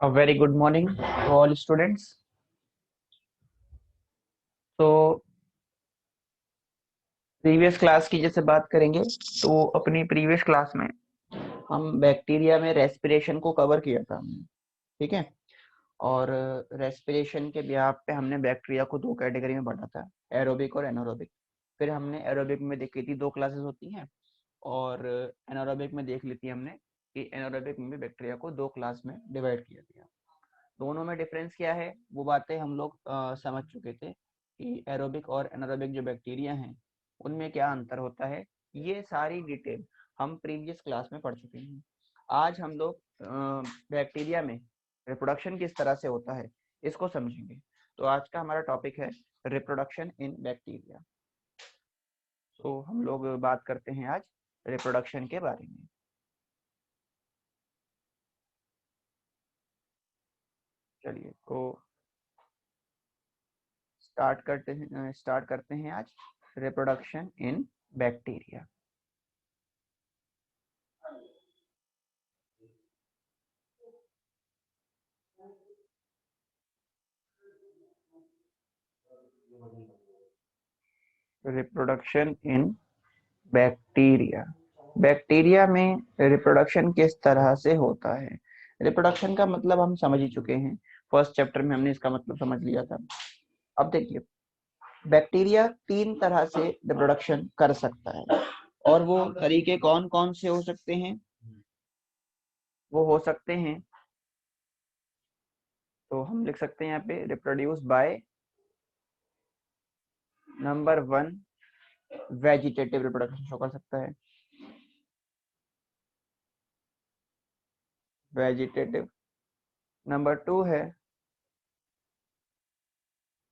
A very good morning to all students. तो previous class की जैसे बात करेंगे तो अपनी प्रीवियस क्लास में हम बैक्टीरिया में रेस्पिरेशन को कवर किया था हमने। ठीक है। और रेस्पिरेशन के ब्याप पे हमने बैक्टीरिया को दो कैटेगरी में बांटा था, एरोबिक और एनारोबिक। फिर हमने एरोबिक में देखी थी दो क्लासेस होती हैं, और एनारोबिक में देख ली थी हमने कि एनारोबिक में भी बैक्टीरिया को दो क्लास में डिवाइड किया गया। दोनों में डिफरेंस क्या है वो बातें हम लोग समझ चुके थे कि एरोबिक और एनारोबिक जो बैक्टीरिया हैं उनमें क्या अंतर होता है। ये सारी डिटेल हम प्रीवियस क्लास में पढ़ चुके हैं। आज हम लोग बैक्टीरिया में रिप्रोडक्शन किस तरह से होता है इसको समझेंगे। तो आज का हमारा टॉपिक है रिप्रोडक्शन इन बैक्टीरिया। तो हम लोग बात करते हैं आज रिप्रोडक्शन के बारे में। चलिए तो स्टार्ट करते हैं आज reproduction in bacteria. Reproduction in bacteria. Bacteria में रिप्रोडक्शन किस तरह से होता है। रिप्रोडक्शन का मतलब हम समझ ही चुके हैं, फर्स्ट चैप्टर में हमने इसका मतलब समझ लिया था। अब देखिए, बैक्टीरिया तीन तरह से रिप्रोडक्शन कर सकता है, और वो तरीके कौन कौन से हो सकते हैं। वो हो सकते हैं, तो हम लिख सकते हैं यहाँ पे reproduce by number 1 vegetative reproduction show कर सकता है, वेजिटेटिव। नंबर 2 है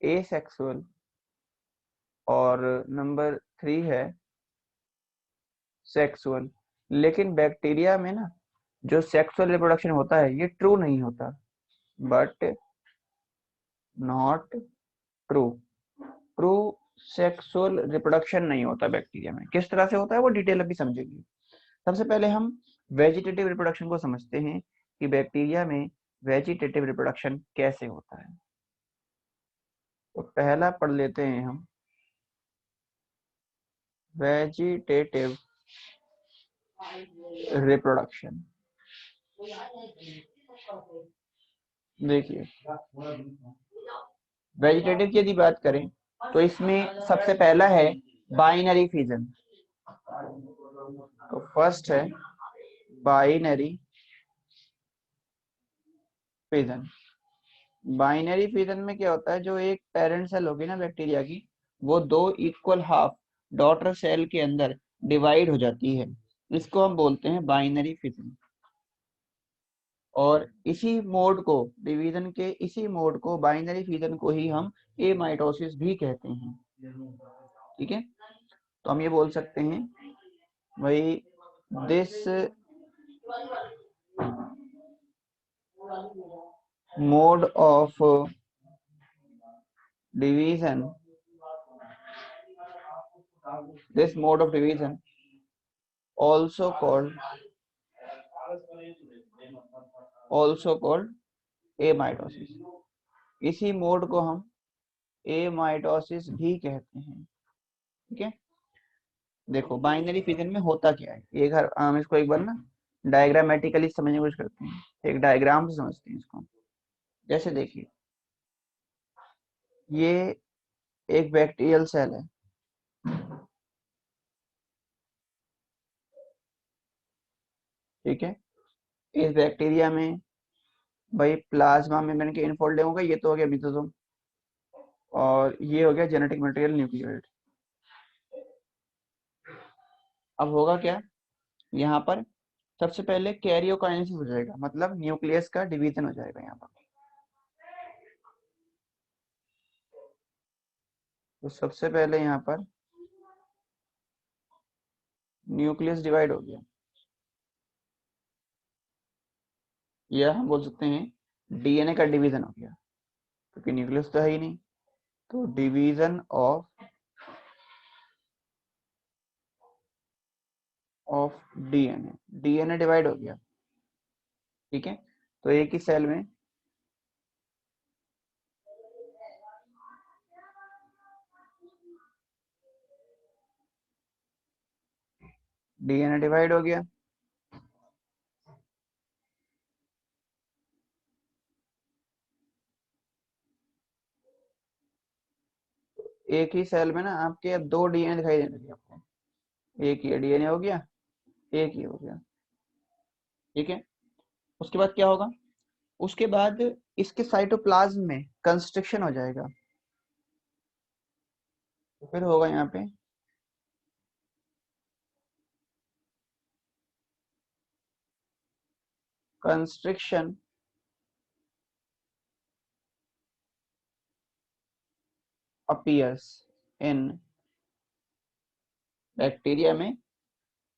एसेक्सुअल, और नंबर 3 है सेक्सुअल। लेकिन बैक्टीरिया में ना जो सेक्सुअल रिप्रोडक्शन होता है ये ट्रू नहीं होता, but not true. True sexual reproduction नहीं होता बैक्टीरिया में। किस तरह से होता है वो डिटेल अभी समझेंगे। सबसे पहले हम वेजिटेटिव रिप्रोडक्शन को समझते हैं कि बैक्टीरिया में वेजिटेटिव रिप्रोडक्शन कैसे होता है। तो पहला पढ़ लेते हैं हम, वेजिटेटिव रिप्रोडक्शन। देखिए, वेजिटेटिव की यदि बात करें तो इसमें सबसे पहला है बाइनरी फिजन। तो फर्स्ट है बाइनरी फिजन। बाइनरी फिजन में क्या होता है, जो एक पेरेंट सेल होगी ना बैक्टीरिया की, वो दो इक्वल हाफ डॉटर सेल के अंदर डिवाइड हो जाती है। इसको हम बोलते हैं बाइनरी फिजन। और इसी मोड को, डिवीजन के इसी मोड को, बाइनरी फिजन को ही हम एमाइटोसिस भी कहते हैं। ठीक है। तो हम ये बोल सकते हैं भाई, this mode of division, this mode of division also called amitosis. इसी मोड को हम एमाइटोसिस भी कहते हैं। ठीक है। देखो बाइनरी फिजन में होता क्या है, एक हम इसको एक बार ना डायग्रामेटिकली समझने की कोशिश करते हैं, एक डायग्राम से समझते हैं इसको। जैसे देखिए, ये एक बैक्टीरियल सेल है। ठीक है। इस बैक्टीरिया में भाई प्लाज्मा मेम्ब्रेन के इनफोल्डिंग होगा, ये तो हो गया मीसोसोम, और ये हो गया जेनेटिक मटेरियल न्यूक्लियोइड। अब होगा क्या, यहाँ पर सबसे पहले कैरियोकाइनेसिस हो जाएगा, मतलब न्यूक्लियस का डिवीजन हो जाएगा यहाँ पर। तो सबसे पहले यहाँ पर न्यूक्लियस डिवाइड हो गया, या हम बोल सकते हैं डीएनए का डिवीजन हो गया, क्योंकि न्यूक्लियस तो है ही नहीं। तो division of DNA, DNA divide हो गया। ठीक है। तो एक ही सेल में डीएनए डिवाइड हो गया। एक ही सेल में ना आपके अब दो डीएनए दिखाई देने लगे आपको। एक ये डीएनए हो गया, एक ही हो गया। ठीक है, उसके बाद क्या होगा? उसके बाद इसके साइटोप्लाज्म में कंस्ट्रक्शन हो जाएगा। तो फिर होगा यहाँ पे कंस्ट्रक्शन अपीयर्स इन बैक्टीरिया में।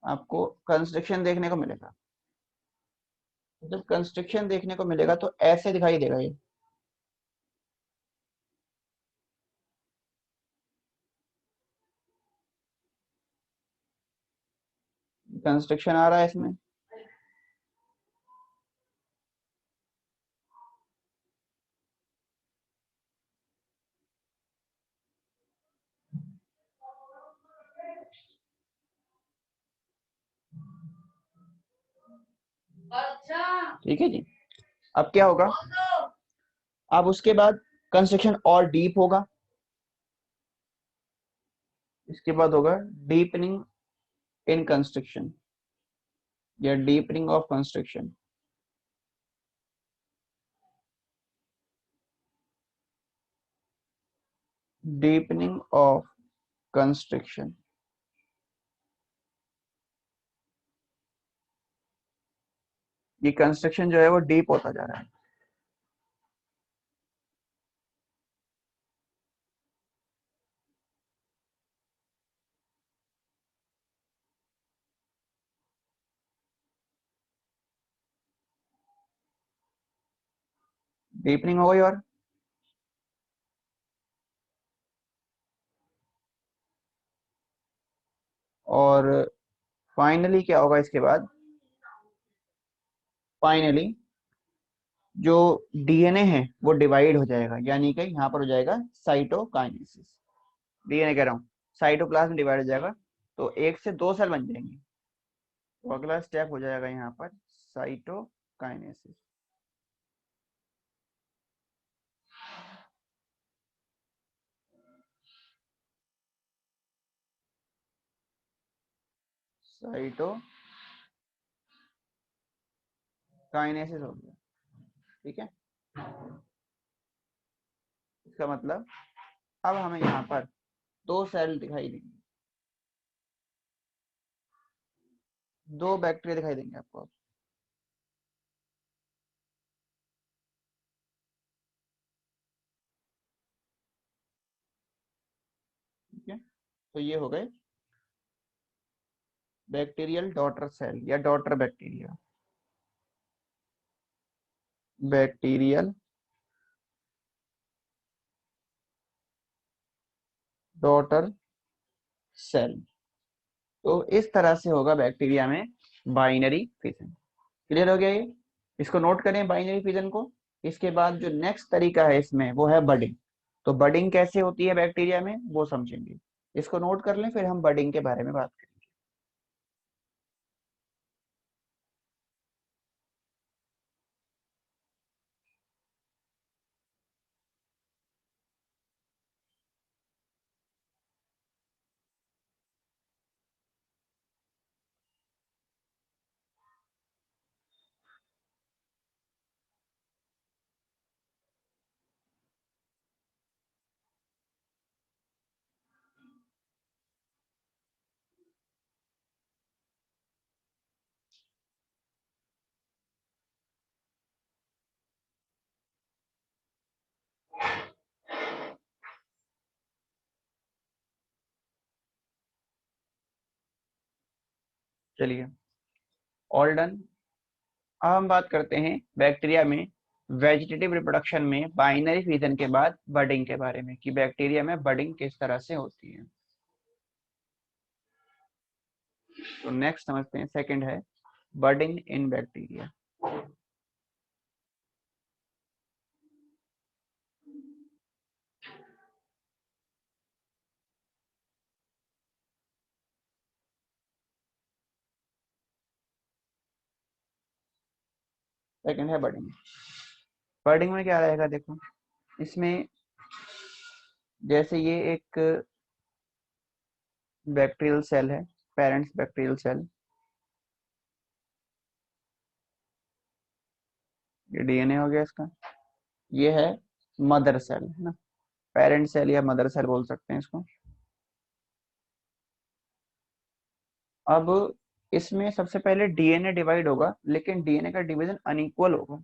आपको कंस्ट्रक्शन देखने को मिलेगा। जब कंस्ट्रक्शन देखने को मिलेगा तो ऐसे दिखाई देगा ये। कंस्ट्रक्शन आ रहा है इसमें। ठीक है जी। अब क्या होगा? अब उसके बाद कंस्ट्रक्शन और डीप होगा। इसके बाद होगा डीपनिंग इन कंस्ट्रक्शन या deepening of construction. Deepening of construction. ये कंस्ट्रक्शन जो है वो डीप होता जा रहा है। डीपनिंग हो गई। और फाइनली क्या होगा इसके बाद? फाइनली जो डीएनए है वो डिवाइड हो जाएगा, यानी कि यहाँ पर हो जाएगा साइटोकाइनेसिस। डीएनए कह रहा हूँ, साइटोप्लाज्म डिवाइड हो जाएगा। तो एक से दो सेल बन जाएंगे। तो अगला स्टेप हो जाएगा यहाँ पर साइटोकाइनेसिस। साइटोकाइनेसिस हो गया। ठीक है, इसका मतलब अब हमें यहाँ पर दो सेल दिखाई देंगे, दो बैक्टीरिया दिखाई देंगे आपको। ठीक है, तो ये हो गए बैक्टीरियल डॉटर सेल या daughter bacteria. Bacterial daughter cell. तो इस तरह से होगा बैक्टीरिया में बाइनरी फिजन। क्लियर हो गया ये? इसको नोट करें बाइनरी फिजन को। इसके बाद जो नेक्स्ट तरीका है इसमें वो है बडिंग। तो बडिंग कैसे होती है बैक्टीरिया में वो समझेंगे। इसको नोट कर लें, फिर हम बडिंग के बारे में बात करें। चलिए, ऑल डन। अब हम बात करते हैं बैक्टीरिया में वेजिटेटिव रिप्रोडक्शन में बाइनरी फिजन के बाद बडिंग के बारे में, कि बैक्टीरिया में बडिंग किस तरह से होती है। तो नेक्स्ट समझते हैं, सेकंड है बडिंग इन बैक्टीरिया। सेकंड है बर्डिंग। बर्डिंग में क्या रहेगा देखो, इसमें जैसे ये एक बैक्टीरियल सेल है, पेरेंट्स बैक्टीरियल सेल, ये डीएनए हो गया इसका। ये है मदर सेल, है ना, पेरेंट सेल या मदर सेल बोल सकते हैं इसको। अब इसमें सबसे पहले डीएनए डिवाइड होगा, लेकिन डीएनए का डिवीजन अनइक्वल होगा।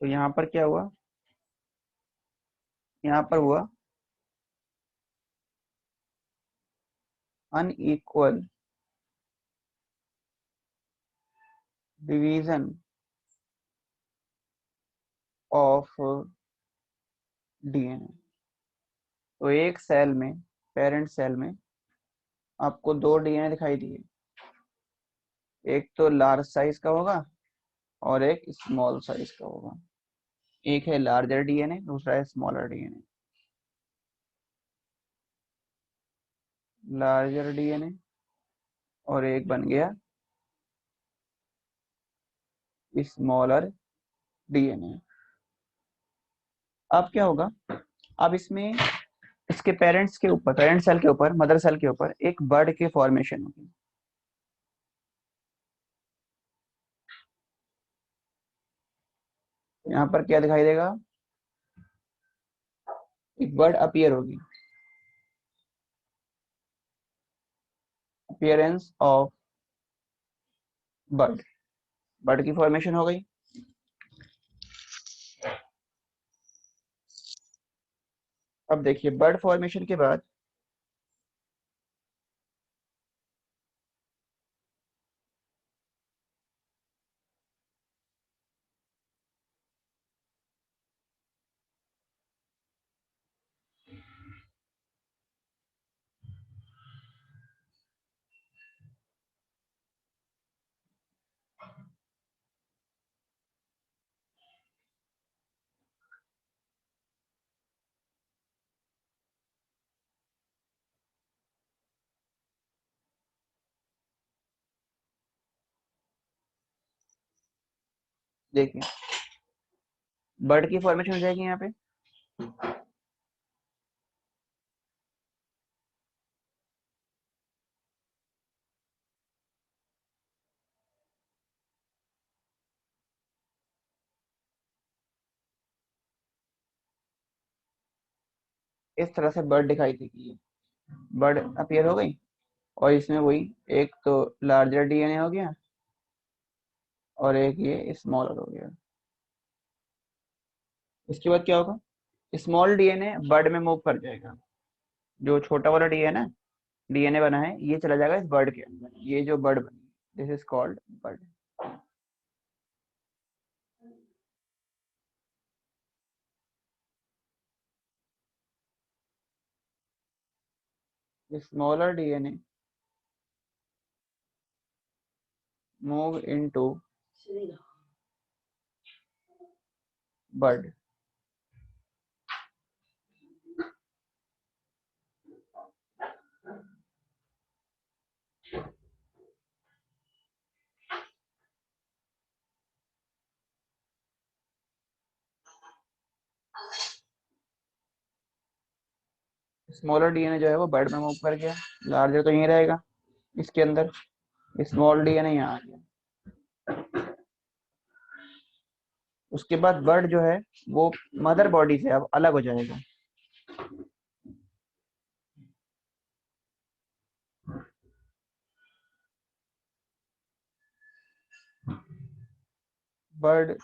तो यहाँ पर क्या हुआ, यहाँ पर हुआ अनइक्वल डिवीजन ऑफ डीएनए। तो एक सेल में, पेरेंट सेल में आपको दो डीएनए दिखाई दिए, एक तो लार्ज साइज का होगा और एक स्मॉल साइज का होगा। एक है लार्जर डीएनए, दूसरा है स्मॉलर डीएनए। लार्जर डीएनए और एक बन गया स्मॉलर डीएनए। अब क्या होगा, अब इसमें इसके पेरेंट्स के ऊपर, पेरेंट सेल के ऊपर, मदर सेल के ऊपर एक बर्ड की फॉर्मेशन होगी। यहाँ पर क्या दिखाई देगा, एक बर्ड अपीयर होगी, अपीयरेंस ऑफ बर्ड, बर्ड की फॉर्मेशन हो गई। अब देखिए बर्ड फॉर्मेशन के बाद देखिए बर्ड की फॉर्मेशन हो जाएगी यहाँ पे। इस तरह से बर्ड दिखाई देगी, बर्ड अपीयर हो गई। और इसमें वही, एक तो लार्जर डीएनए हो गया और एक ये स्मॉलर हो गया। इसके बाद क्या होगा, स्मॉल डीएनए बर्ड में मूव कर जाएगा। जो छोटा वाला डीएनए डीएनए बना है ये चला जाएगा इस बर्ड के अंदर, ये जो बर्ड बनी, this is called bird. Smaller DNA move into bird. Smaller DNA जो है वो बर्ड में मूव कर गया, लार्जर तो यहीं रहेगा इसके अंदर, स्मॉल डीएनए यहाँ आ गया। उसके बाद बर्ड जो है वो मदर बॉडी से अब अलग हो जाएगा। Bud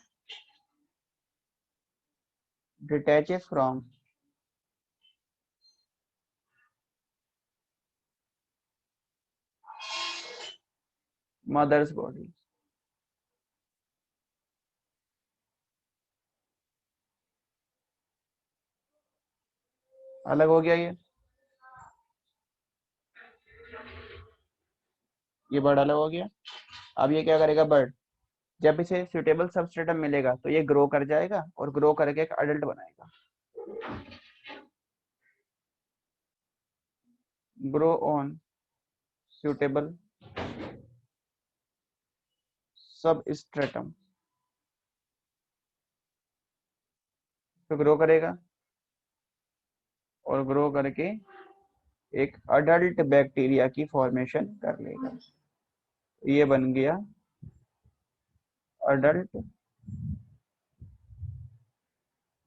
detaches from mother's body. अलग हो गया ये बर्ड अलग हो गया। अब ये क्या करेगा बर्ड, जब इसे सुटेबल सबस्ट्रेटम मिलेगा तो ये ग्रो कर जाएगा और ग्रो करके एक अडल्ट बनाएगा। ग्रो ऑन suitable substratum, तो ग्रो करेगा और ग्रो करके एक अडल्ट बैक्टीरिया की फॉर्मेशन कर लेगा। ये बन गया अडल्ट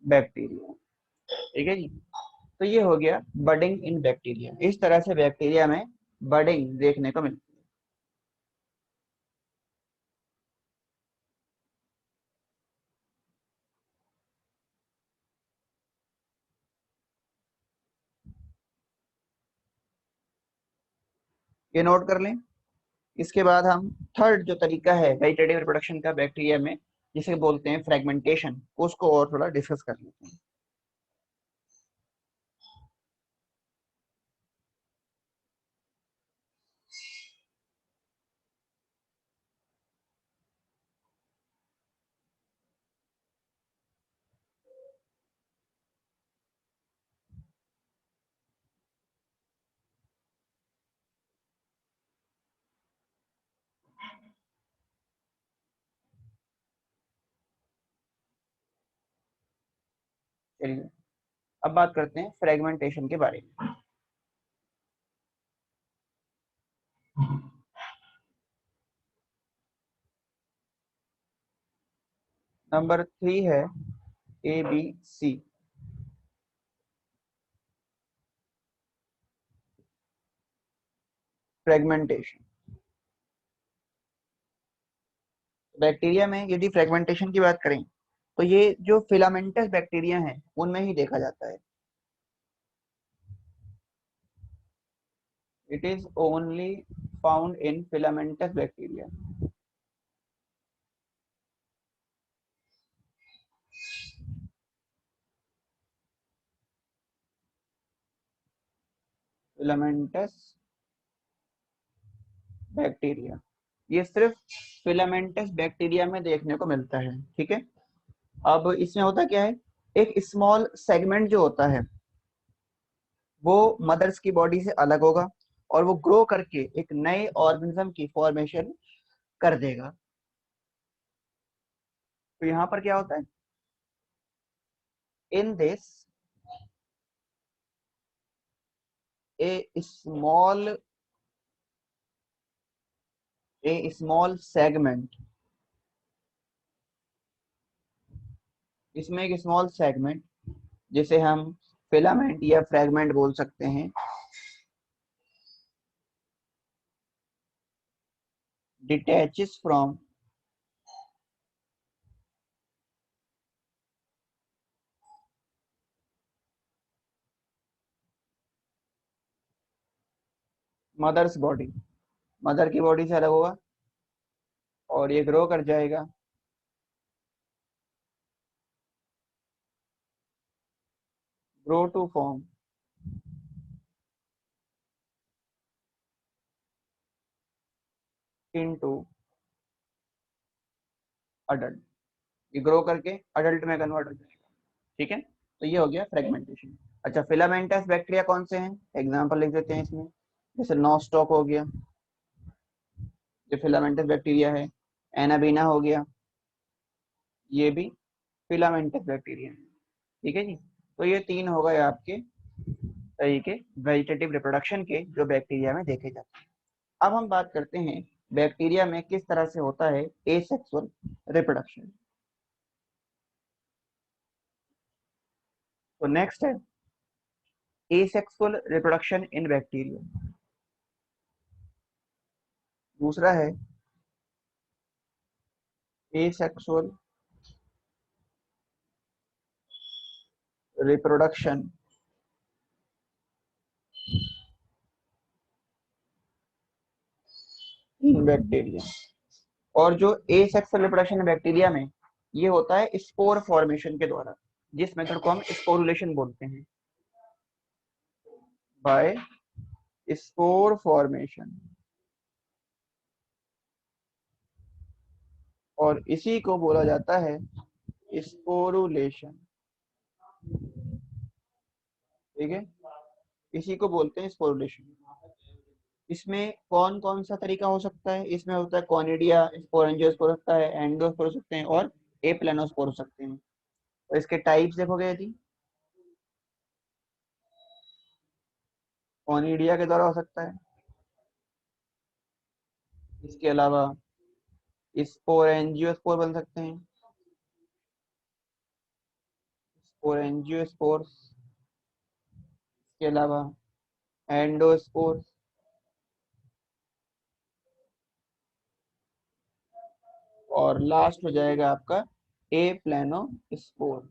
बैक्टीरिया। ठीक है जी। तो ये हो गया बडिंग इन बैक्टीरिया। इस तरह से बैक्टीरिया में बडिंग देखने को मिलती है। ये नोट कर लें। इसके बाद हम थर्ड जो तरीका है वेजिटेटिव रिप्रोडक्शन का बैक्टीरिया में, जिसे बोलते हैं फ्रेगमेंटेशन, उसको और थोड़ा डिस्कस कर लेते हैं। चलिए अब बात करते हैं फ्रेगमेंटेशन के बारे में। नंबर 3 है ABC, फ्रेगमेंटेशन। बैक्टीरिया में यदि फ्रेगमेंटेशन की बात करें तो ये जो फिलामेंटस बैक्टीरिया हैं उनमें ही देखा जाता है। It is only found in filamentous bacteria. Filamentous bacteria ये सिर्फ फिलामेंटस बैक्टीरिया में देखने को मिलता है। ठीक है। अब इसमें होता क्या है, एक स्मॉल सेगमेंट जो होता है वो मदर्स की बॉडी से अलग होगा और वो ग्रो करके एक नए ऑर्गेनिज्म की फॉर्मेशन कर देगा। तो यहाँ पर क्या होता है, in this A small segment, इसमें एक स्मॉल सेगमेंट जिसे हम फिलामेंट या फ्रेगमेंट बोल सकते हैं, detaches from mother's body, mother की बॉडी से अलग होगा और ये ग्रो कर जाएगा grow to form into adult. ये ग्रो करके अडल्ट में कन्वर्ट हो जाएगा। ठीक है। तो ये हो गया फ्रेगमेंटेशन। अच्छा, फिलामेंटस बैक्टीरिया कौन से हैं, एग्जांपल लिख देते हैं इसमें। जैसे नॉस्टॉक हो गया, ये फिलामेंटस बैक्टीरिया है। एनाबीना हो गया, ये भी फिलामेंटस बैक्टीरिया है। ठीक है जी। तो ये तीन हो गए आपके तरीके वेजिटेटिव रिप्रोडक्शन के जो बैक्टीरिया में देखे जाते हैं। अब हम बात करते हैं बैक्टीरिया में किस तरह से होता है एसेक्सुअल रिप्रोडक्शन। तो नेक्स्ट है एसेक्सुअल रिप्रोडक्शन इन बैक्टीरिया। दूसरा है एसेक्सुअल रिप्रोडक्शन इन बैक्टीरिया। और जो एसेक्सुअल रिप्रोडक्शन इन बैक्टीरिया में ये होता है स्पोर फॉर्मेशन के द्वारा, जिस मेथड को हम स्पोरुलेशन बोलते हैं, बाय स्पोर फॉर्मेशन। और इसी को बोला जाता है स्पोरुलेशन। ठीक है, इसी को बोलते हैं स्पोरुलेशन। इसमें कौन कौन सा तरीका हो सकता है, इसमें होता है कॉनिडिया स्पोरेंजियोस्पोर हो सकता है, एंडोस्पोर हो सकते हैं और एप्लानोस्पोर हो सकते हैं। और इसके टाइप्स देखोगे यदि, ओनिडिया के द्वारा हो सकता है। इसके अलावा स्पोर एंजियोस्पोर बन सकते हैं, स्पोर एंजियोस्पोर्स। इसके अलावा एंडोस्पोर्स, और लास्ट हो जाएगा आपका ए प्लानोस्पोर।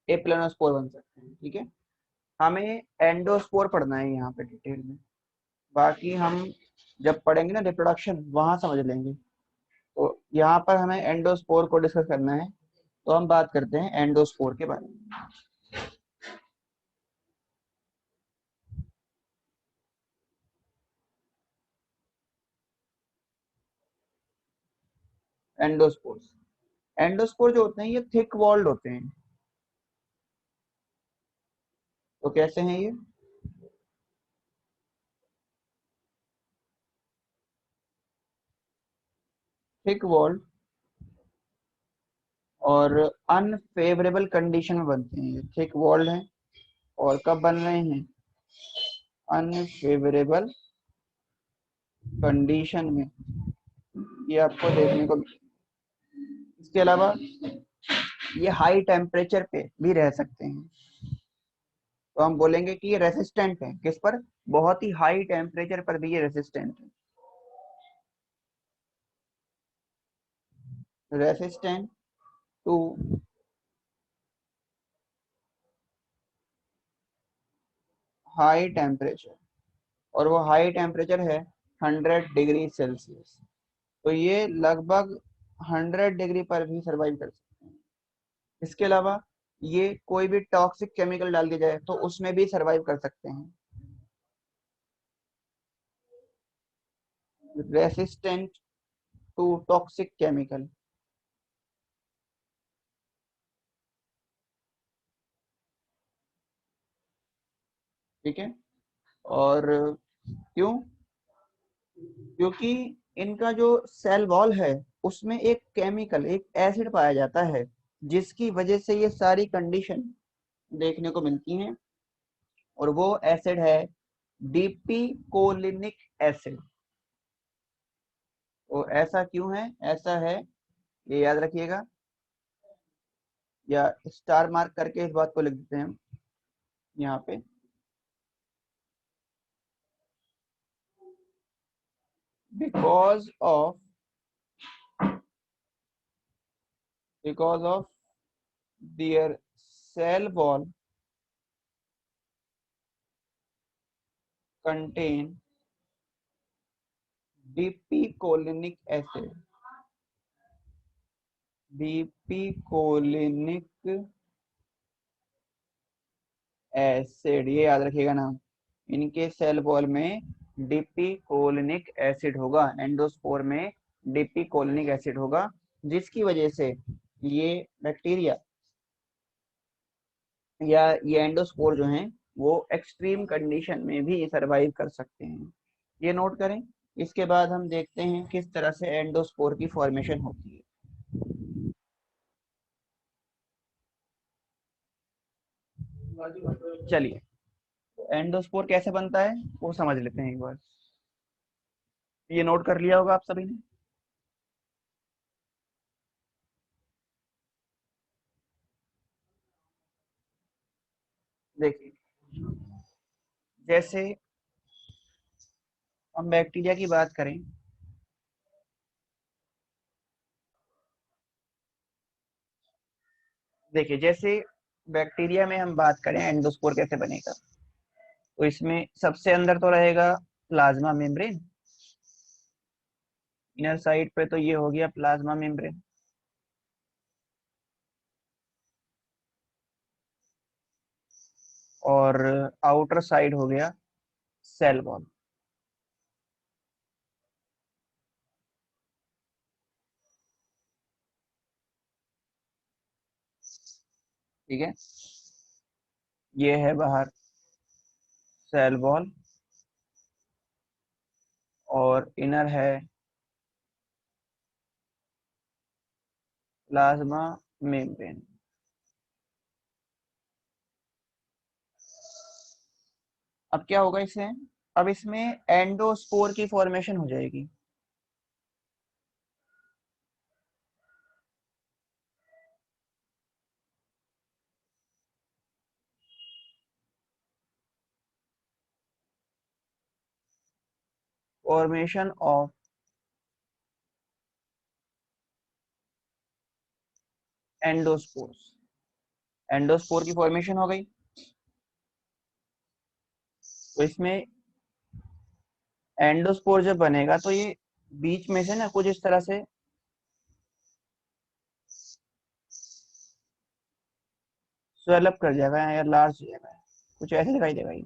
ए प्लानोस्पोर बन सकते हैं, ठीक है। हमें एंडोस्पोर पढ़ना है यहाँ पे डिटेल में, बाकी हम जब पढ़ेंगे ना रिप्रोडक्शन वहां समझ लेंगे। तो यहाँ पर हमें एंडोस्पोर को डिस्कस करना है, तो हम बात करते हैं एंडोस्पोर के बारे में। एंडोस्पोर्स, एंडोस्पोर जो होते हैं ये थिक वॉल्ड होते हैं। तो कैसे हैं ये? थिक वॉल्ड और अनफेवरेबल कंडीशन में बनते हैं। ये थिक वॉल्ड हैं और कब बन रहे हैं? अनफेवरेबल कंडीशन में, ये आपको देखने को। इसके अलावा ये हाई टेम्परेचर पे भी रह सकते हैं, तो हम बोलेंगे कि ये रेसिस्टेंट है। किस पर? बहुत ही हाई टेम्परेचर पर भी ये रेसिस्टेंट है। रेसिस्टेंट टू हाई टेम्परेचर, और वो हाई टेम्परेचर है 100 डिग्री सेल्सियस। तो ये लगभग 100 डिग्री पर भी सर्वाइव कर सकते हैं। इसके अलावा ये कोई भी टॉक्सिक केमिकल डाल दिया जाए तो उसमें भी सर्वाइव कर सकते हैं। रेसिस्टेंट टू टॉक्सिक केमिकल, ठीक है। और क्यों? क्योंकि इनका जो सेल वॉल है उसमें एक केमिकल, एक एसिड पाया जाता है, जिसकी वजह से ये सारी कंडीशन देखने को मिलती हैं। और वो एसिड है डीपीकोलिनिक एसिड। तो ऐसा क्यों है? ऐसा है, ये याद रखिएगा, या स्टार मार्क करके इस बात को लिख देते हैं हम यहाँ पे। Because of, because of their cell wall contain dipicolinic acid, dipicolinic acid, ये याद रखिएगा नाम। इनके सेल वॉल में डीपीकोलिनिक एसिड होगा, एंडोस्पोर में डीपीकोलिनिक एसिड होगा, जिसकी वजह से ये बैक्टीरिया या ये एंडोस्पोर जो हैं वो एक्सट्रीम कंडीशन में भी सरवाइव कर सकते हैं। ये नोट करें। इसके बाद हम देखते हैं किस तरह से एंडोस्पोर की फॉर्मेशन होती है। चलिए, एंडोस्पोर कैसे बनता है वो समझ लेते हैं एक बार। ये नोट कर लिया होगा आप सभी ने। देखिए, जैसे हम बैक्टीरिया की बात करें, देखिए जैसे बैक्टीरिया में हम बात करें एंडोस्पोर कैसे बनेगा, तो इसमें सबसे अंदर तो रहेगा प्लाज्मा मेम्ब्रेन। इनर साइड पे तो ये हो गया प्लाज्मा मेम्ब्रेन, और आउटर साइड हो गया सेल वॉल, ठीक है। ये है बाहर सेल वॉल, और इनर है प्लाज्मा मेम्ब्रेन। अब क्या होगा इससे, अब इसमें एंडोस्पोर की फॉर्मेशन हो जाएगी। फॉर्मेशन ऑफ एंडोस्पोर्स, एंडोस्पोर की फॉर्मेशन हो गई। तो इसमें एंडोस्पोर जब बनेगा तो ये बीच में से ना कुछ इस तरह से स्वेलअप कर जाएगा या लार्ज हो जाएगा, कुछ ऐसे दिखाई देगा ये।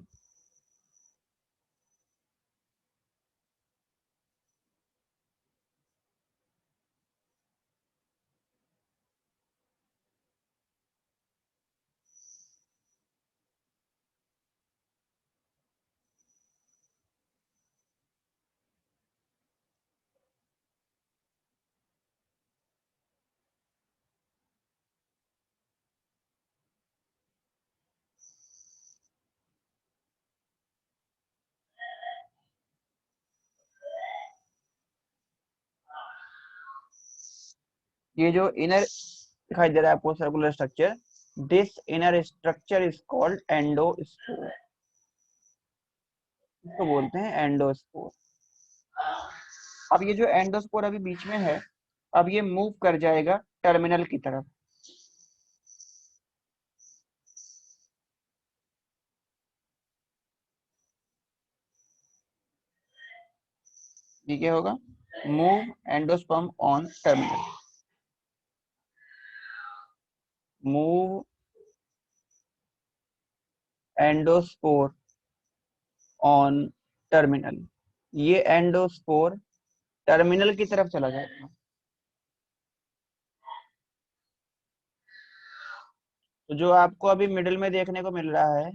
ये जो इनर दिखाई दे रहा है आपको circular structure, this inner structure is called endospore, इसको बोलते हैं एंडोस्पोर। अब ये जो एंडोस्पोर अभी बीच में है, अब ये मूव कर जाएगा टर्मिनल की तरफ। ये क्या होगा, move endosperm on terminal, move endospore on terminal. ये एंडोस्पोर टर्मिनल की तरफ चला जाएगा। तो जो आपको अभी मिडिल में देखने को मिल रहा है,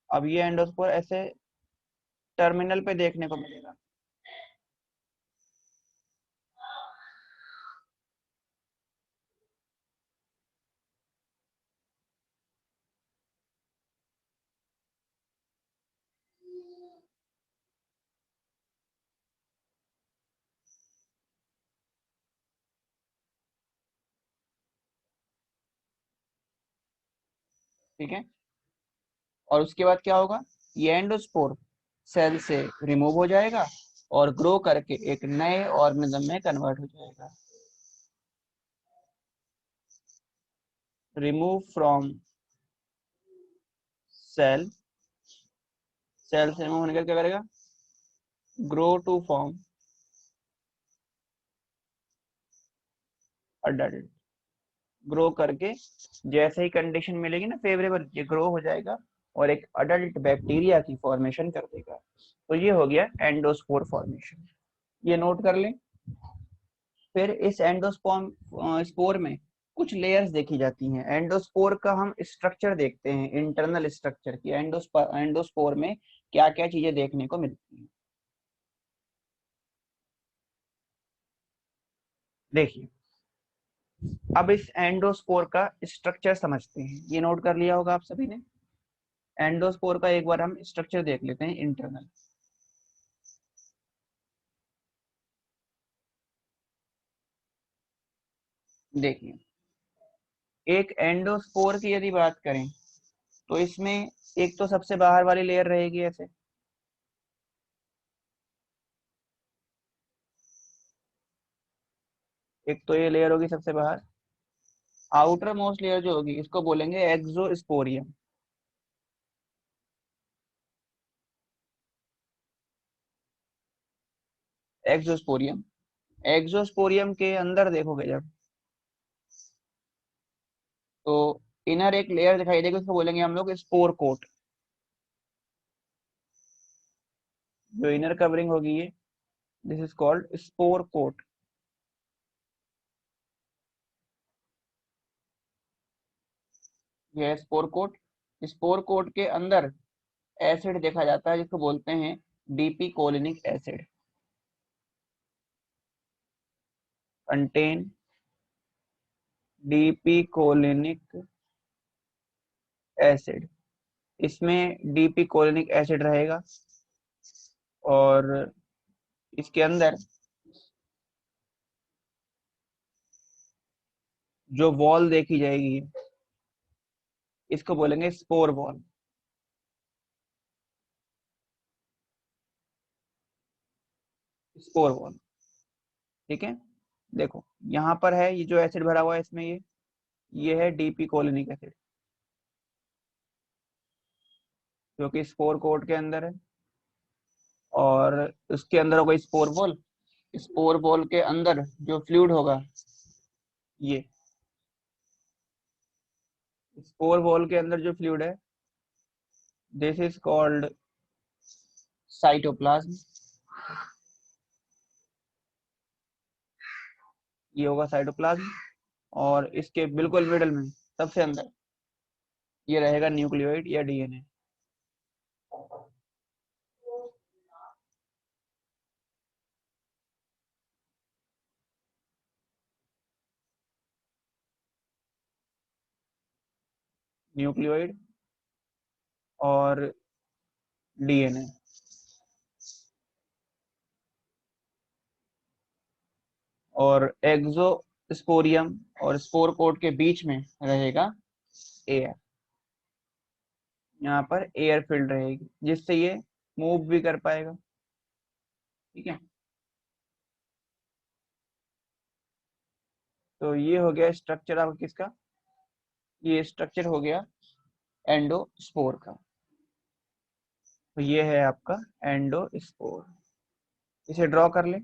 अब ये एंडोस्पोर ऐसे टर्मिनल पे देखने को मिलेगा। ठीक है, और उसके बाद क्या होगा, ये एंडोस्पोर सेल से रिमूव हो जाएगा और ग्रो करके एक नए ऑर्गेनिज्म में कन्वर्ट हो जाएगा। रिमूव फ्रॉम सेल, सेल से रिमूव होने का क्या करेगा, grow to form adult, grow करके जैसे ही कंडीशन मिलेगी ना फेवरेबल, ये ग्रो हो जाएगा और एक अडल्ट बैक्टीरिया की फॉर्मेशन कर देगा। तो ये हो गया एंडोस्पोर फॉर्मेशन, ये नोट कर लें। फिर इस एंडोस्पोर्म स्पोर में कुछ लेयर्स देखी जाती हैं। एंडोस्पोर का हम स्ट्रक्चर देखते हैं, इंटरनल स्ट्रक्चर की एंडोस्पोर में क्या क्या चीजें देखने को मिलती हैं। देखिए, अब इस एंडोस्पोर का स्ट्रक्चर समझते हैं, ये नोट कर लिया होगा आप सभी ने। एंडोस्पोर का एक बार हम स्ट्रक्चर देख लेते हैं इंटरनल। देखिए, एक एंडोस्पोर की यदि बात करें तो इसमें एक तो सबसे बाहर वाली लेयर रहेगी ऐसे, एक तो ये लेयर होगी सबसे बाहर। आउटर मोस्ट लेयर जो होगी इसको बोलेंगे एक्सोस्पोरियम, एक्सोस्पोरियम। एक्सोस्पोरियम के अंदर देखोगे जब, तो इनर एक लेयर दिखाई देगी, उसको बोलेंगे हम लोग स्पोर कोट। जो इनर कवरिंग होगी ये, this is called spore coat. ये है स्पोर कोट। स्पोर कोट के अंदर एसिड देखा जाता है जिसको बोलते हैं dipicolinic acid. Contain dipicolinic acid. इसमें डीपी कोलिनिक एसिड रहेगा और इसके अंदर जो वॉल देखी जाएगी इसको बोलेंगे स्पोर वॉल। स्पोर वॉल, ठीक है। देखो यहाँ पर है ये जो एसिड भरा हुआ है इसमें, ये है डीपी कोलिनिक एसिड जो कि स्पोर कोट के अंदर है। और उसके अंदर होगा स्पोर बॉल। स्पोर बॉल के अंदर जो फ्लूइड होगा, ये स्पोर बॉल के अंदर जो फ्लूइड है, दिस इज कॉल्ड साइटोप्लाज्म। ये होगा साइटोप्लाज्म। और इसके बिल्कुल मिडल में सबसे अंदर ये रहेगा न्यूक्लियोइड या डीएनए। न्यूक्लियोइड और डीएनए। और एक्सोस्पोरियम और स्पोर कोट के बीच में रहेगा एयर। यहाँ पर एयर फील्ड रहेगी जिससे ये मूव भी कर पाएगा, ठीक है। तो ये हो गया स्ट्रक्चर आपका किसका, ये स्ट्रक्चर हो गया एंडोस्पोर का। तो ये है आपका एंडोस्पोर। इसे ड्रॉ कर ले।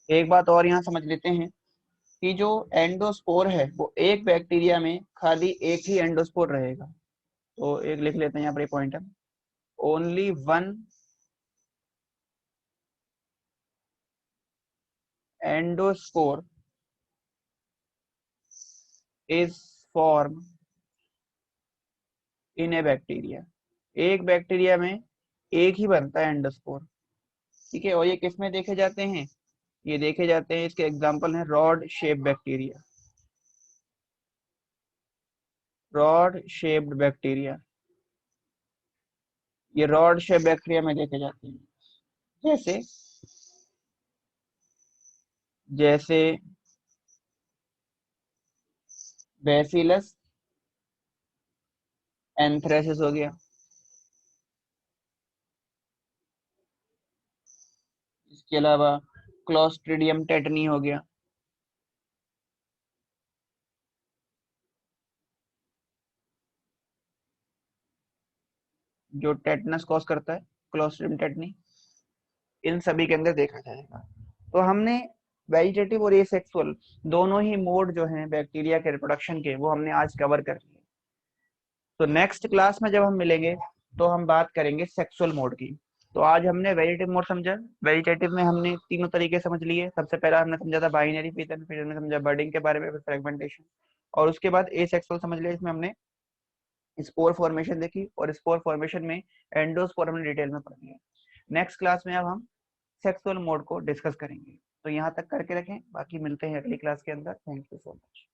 एक बात और यहाँ समझ लेते हैं कि जो एंडोस्पोर है वो एक बैक्टीरिया में खाली एक ही एंडोस्पोर रहेगा। तो एक लिख लेते हैं यहाँ पर पॉइंट है, only one endospore is form in A bacteria. एक बैक्टीरिया में एक ही बनता है एंडोस्पोर, ठीक है। और ये किस में देखे जाते हैं, ये देखे जाते हैं, इसके एग्जांपल हैं rod shape bacteria. Rod shaped bacteria, ये रॉड शेप बैक्टीरिया में देखे जाते हैं। जैसे जैसे बैसिलस एंथ्रेसिस हो गया। इसके अलावा क्लोस्ट्रिडियम टेटनी हो गया, जो टेटनस कॉज करता है, क्लोस्ट्रिडियम टेटनी। इन सभी के अंदर देखा जाएगा। तो हमने वेजिटेटिव और एसेक्सुअल दोनों ही मोड जो हैं बैक्टीरिया के रिप्रोडक्शन के, वो हमने आज कवर कर लिए। तो नेक्स्ट क्लास में जब हम मिलेंगे तो हम बात करेंगे सेक्सुअल मोड की। तो आज हमने वेजिटेटिव मोड समझा। वेजिटेटिव में हमने तीनों तरीके समझ लिए। सबसे पहला हमने समझा था बाइनरी पैटर्न, फिर हमने समझा बर्डिंग के बारे में, फिर फ्रेगमेंटेशन, और उसके बाद एसेक्सुअल समझ लिया। इसमें हमने स्पोर फॉर्मेशन देखी और स्पोर फॉर्मेशन में एंडोस्पोर हमने डिटेल में पढ़ लिया। नेक्स्ट क्लास में अब हम सेक्सुअल मोड को डिस्कस करेंगे। तो यहाँ तक करके रखें, बाकी मिलते हैं अगली क्लास के अंदर। Thank you so much.